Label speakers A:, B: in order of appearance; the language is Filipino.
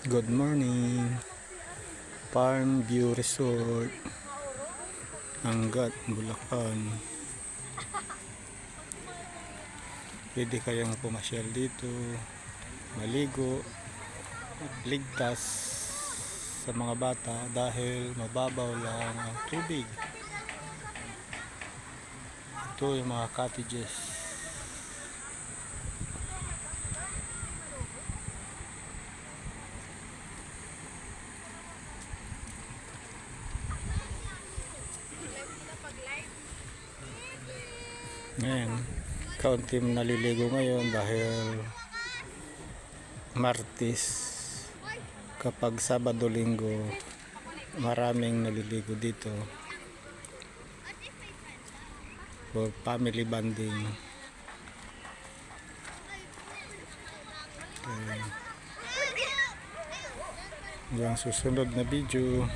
A: Good morning, Farm View Resort, Angat, Bulacan. Pwede kayong pumasyal dito, maligo, ligtas sa mga bata dahil mababaw lang ang tubig. Ito yung mga cottages. Ngayon, kaunti naliligo ngayon dahil Martes. Kapag Sabado, Linggo, maraming naliligo dito for family bonding. Okay. Yung susunod na video